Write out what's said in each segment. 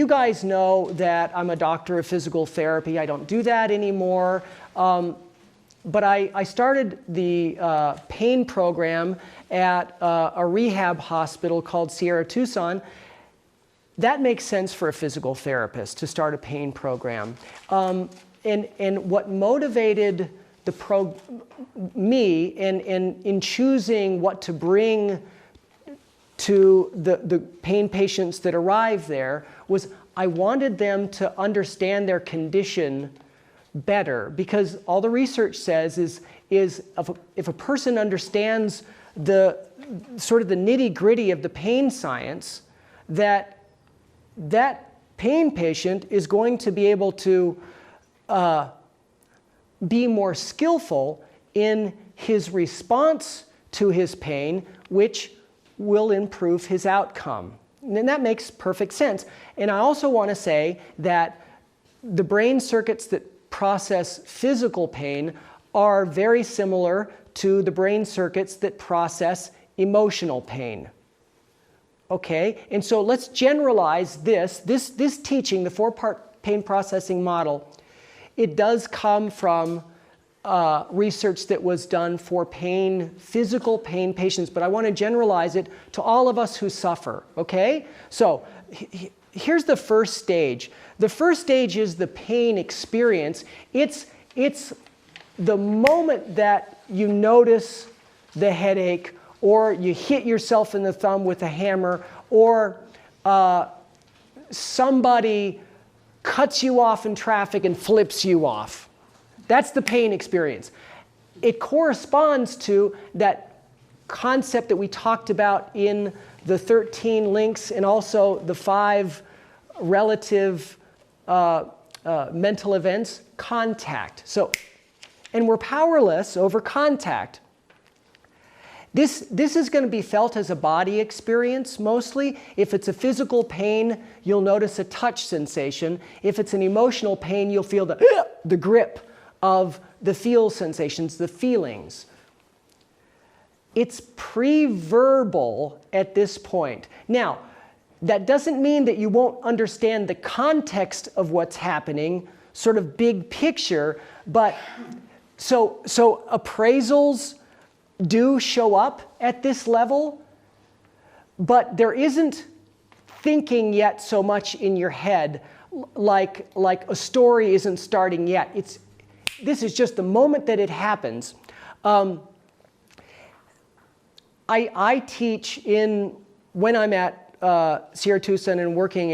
you guys know that I'm a doctor of physical therapy. I don't do that anymore. But I started the pain program at a rehab hospital called Sierra Tucson. That makes sense for a physical therapist to start a pain program. And what motivated me in choosing what to bring to the pain patients that arrive there was I wanted them to understand their condition better, because all the research says is if a person understands the sort of the nitty-gritty of the pain science, that pain patient is going to be able to be more skillful in his response to his pain, which will improve his outcome. And that makes perfect sense. And I also want to say that the brain circuits that process physical pain are very similar to the brain circuits that process emotional pain. Okay, and so let's generalize this teaching, the 4-part pain processing model. It does come from research that was done for physical pain patients, but I want to generalize it to all of us who suffer, okay? So here's the first stage. The first stage is the pain experience. It's the moment that you notice the headache, or you hit yourself in the thumb with a hammer, or somebody cuts you off in traffic and flips you off. That's the pain experience. It corresponds to that concept that we talked about in the 13 links and also the 5 relative mental events, contact. So, and we're powerless over contact. This is going to be felt as a body experience mostly. If it's a physical pain, you'll notice a touch sensation. If it's an emotional pain, you'll feel the grip of the feel sensations, the feelings. It's pre-verbal at this point. Now, that doesn't mean that you won't understand the context of what's happening, sort of big picture, but so appraisals do show up at this level, but there isn't thinking yet so much in your head, like a story isn't starting yet. This is just the moment that it happens. I teach when I'm at Sierra Tucson and working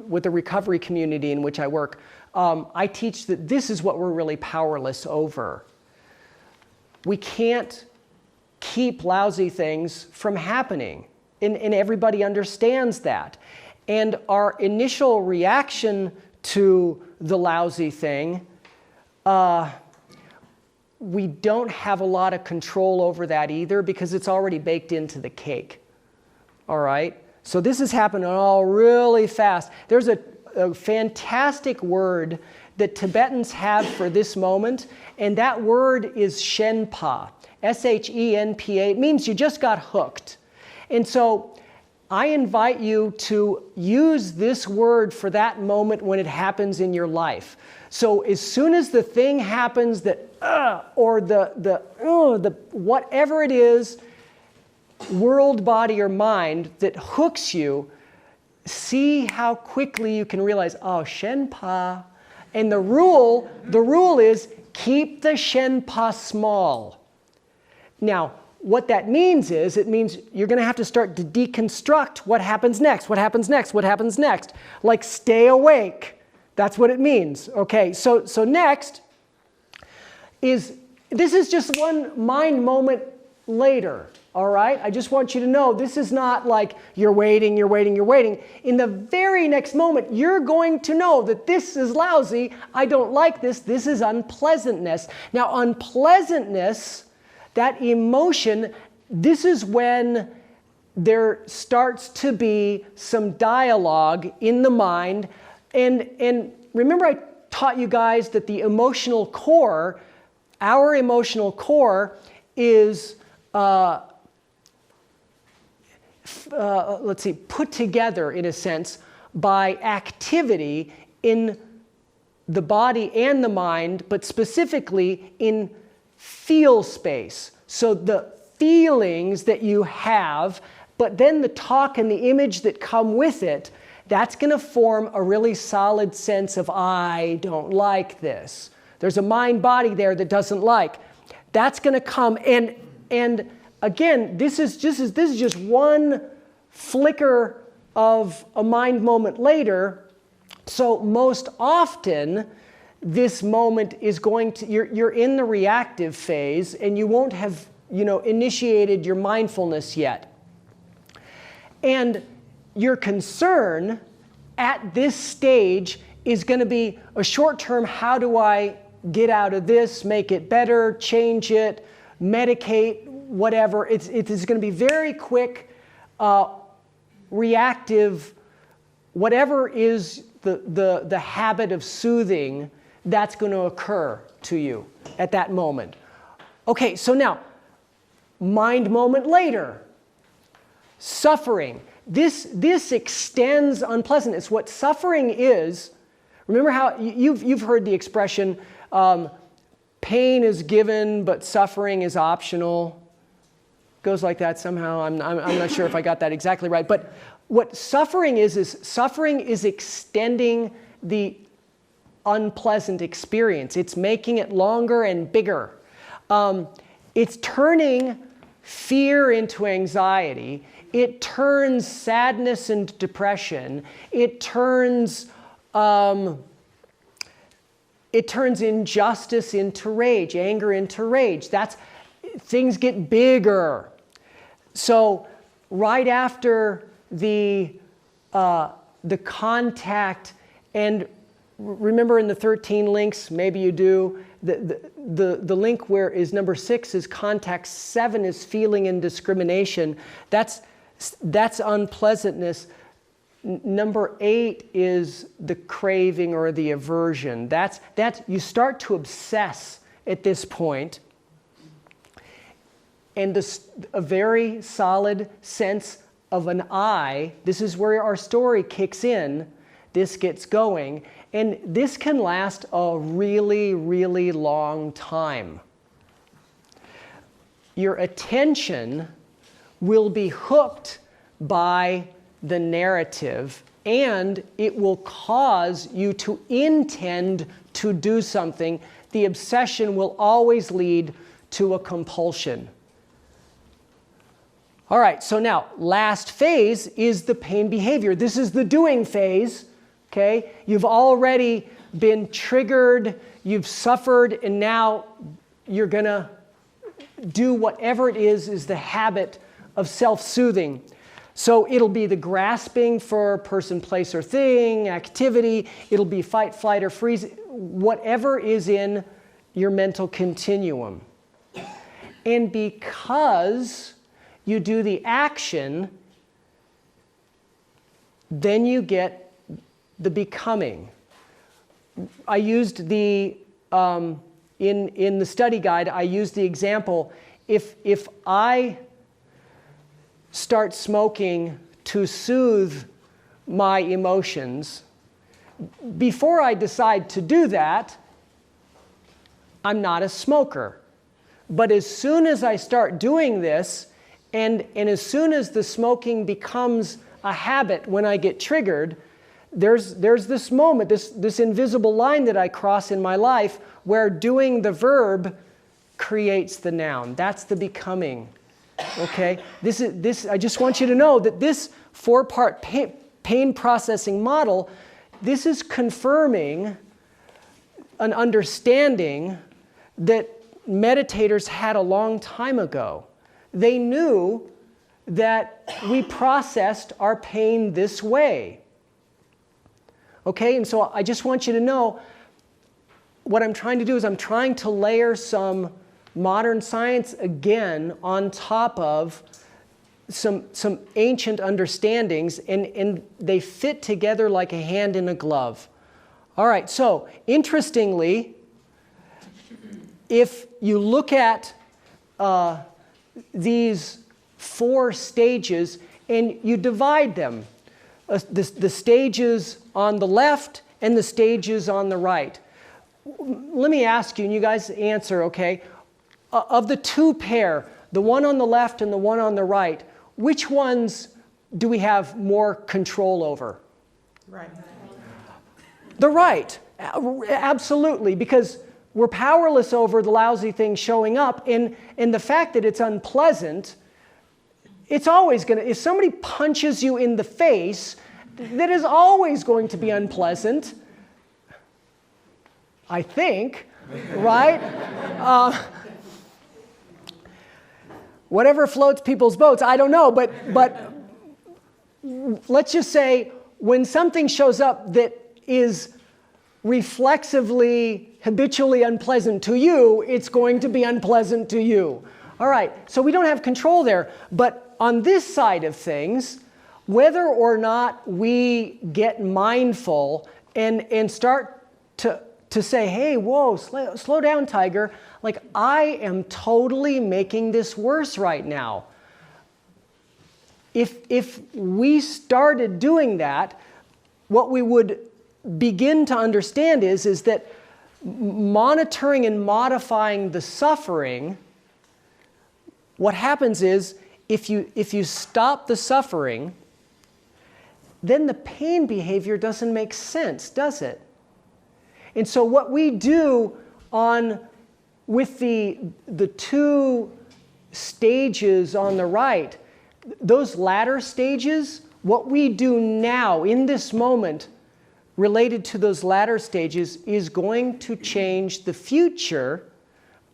with the recovery community in which I work. I teach that this is what we're really powerless over. We can't keep lousy things from happening, and everybody understands that. And our initial reaction to the lousy thing, we don't have a lot of control over that either, because it's already baked into the cake. All right? So this is happening all really fast. There's a fantastic word that Tibetans have for this moment, and that word is Shenpa, S-H-E-N-P-A. It means you just got hooked. And so I invite you to use this word for that moment when it happens in your life. So as soon as the thing happens that, or the whatever it is, world, body, or mind that hooks you, see how quickly you can realize, oh, Shenpa. And the rule is keep the Shenpa small. Now, what that means is, it means you're going to have to start to deconstruct what happens next, what happens next, what happens next. Like stay awake. That's what it means. Okay, so next is, this is just one mind moment later. All right? I just want you to know this is not like you're waiting. In the very next moment, you're going to know that this is lousy. I don't like this. This is unpleasantness. Now, unpleasantness, that emotion, this is when there starts to be some dialogue in the mind. And remember I taught you guys that the emotional core, our emotional core is put together, in a sense, by activity in the body and the mind, but specifically in feel space. So the feelings that you have, but then the talk and the image that come with it, that's going to form a really solid sense of, I don't like this. There's a mind-body there that doesn't like. That's going to come, and again, this is just one flicker of a mind moment later. So most often, this moment is going to, you're in the reactive phase, and you won't have, initiated your mindfulness yet. And your concern at this stage is going to be a short-term, how do I get out of this, make it better, change it, medicate, whatever. It is going to be very quick, reactive, whatever is the habit of soothing that's going to occur to you at that moment. Okay, so now, mind moment later, suffering. This extends unpleasantness. What suffering is, remember how you've heard the expression, pain is given, but suffering is optional. Goes like that somehow. I'm not sure if I got that exactly right. But what suffering is suffering is extending the unpleasant experience. It's making it longer and bigger. It's turning fear into anxiety. It turns sadness into depression. It turns injustice into rage, anger into rage. Things get bigger. So right after the contact, and remember in the 13 links, maybe you do, the link where is number 6 is contact, 7 is feeling and discrimination. That's unpleasantness. Number 8 is the craving or the aversion. That's you start to obsess at this point, and a very solid sense of an I. This is where our story kicks in. This gets going, and this can last a really, really long time. Your attention will be hooked by the narrative, and it will cause you to intend to do something. The obsession will always lead to a compulsion. All right, so now, last phase is the pain behavior. This is the doing phase, okay? You've already been triggered, you've suffered, and now you're going to do whatever it is the habit of self-soothing. So it'll be the grasping for person, place, or thing, activity. It'll be fight, flight, or freeze, whatever is in your mental continuum. And because you do the action, then you get the becoming. I used the, in the study guide, I used the example, if I start smoking to soothe my emotions, before I decide to do that, I'm not a smoker. But as soon as I start doing this, and as soon as the smoking becomes a habit when I get triggered, there's this moment, this invisible line that I cross in my life where doing the verb creates the noun. That's the becoming. Okay? I just want you to know that this 4-part pain processing model, this is confirming an understanding that meditators had a long time ago. They knew that we processed our pain this way. Okay, and so I just want you to know what I'm trying to do is I'm trying to layer some modern science again on top of some ancient understandings, and they fit together like a hand in a glove. All right, so interestingly, if you look at these 4 stages and you divide them, the stages on the left and the stages on the right. Let me ask you, and you guys answer, okay? Of the two pair, the one on the left and the one on the right, which ones do we have more control over? Right. The right, absolutely, because we're powerless over the lousy thing showing up, and the fact that it's unpleasant, it's always going to, if somebody punches you in the face, that is always going to be unpleasant, I think, right? Whatever floats people's boats, I don't know, but let's just say when something shows up that is reflexively, habitually unpleasant to you, it's going to be unpleasant to you. All right, so we don't have control there. But on this side of things, whether or not we get mindful and start to say, hey, whoa, slow down, Tiger. Like, I am totally making this worse right now. If we started doing that, what we would begin to understand is that monitoring and modifying the suffering, what happens is if you stop the suffering, then the pain behavior doesn't make sense, does it? And so what we do with the two stages on the right, those latter stages, what we do now in this moment related to those latter stages is going to change the future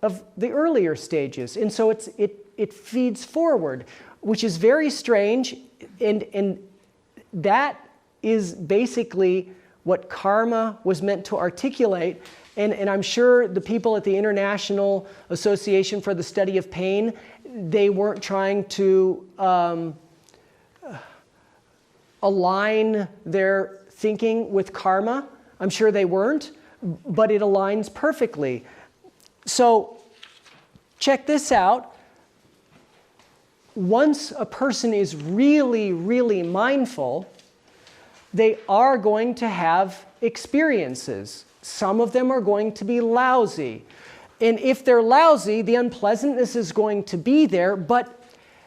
of the earlier stages. And so it feeds forward, which is very strange, and that is basically what karma was meant to articulate. And I'm sure the people at the International Association for the Study of Pain, they weren't trying to align their thinking with karma. I'm sure they weren't, but it aligns perfectly. So check this out. Once a person is really, really mindful, they are going to have experiences. Some of them are going to be lousy. And if they're lousy, the unpleasantness is going to be there. But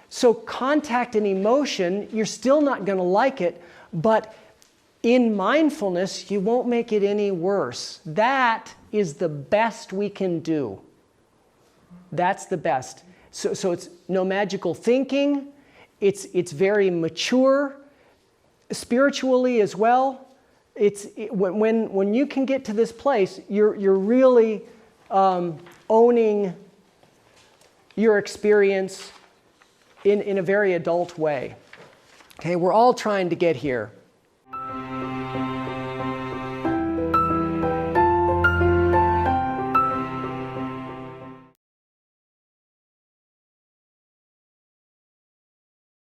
so contact and emotion, you're still not going to like it. But in mindfulness, you won't make it any worse. That is the best we can do. That's the best. So it's no magical thinking. It's very mature. Spiritually as well, when you can get to this place, you're really owning your experience in a very adult way. Okay, we're all trying to get here.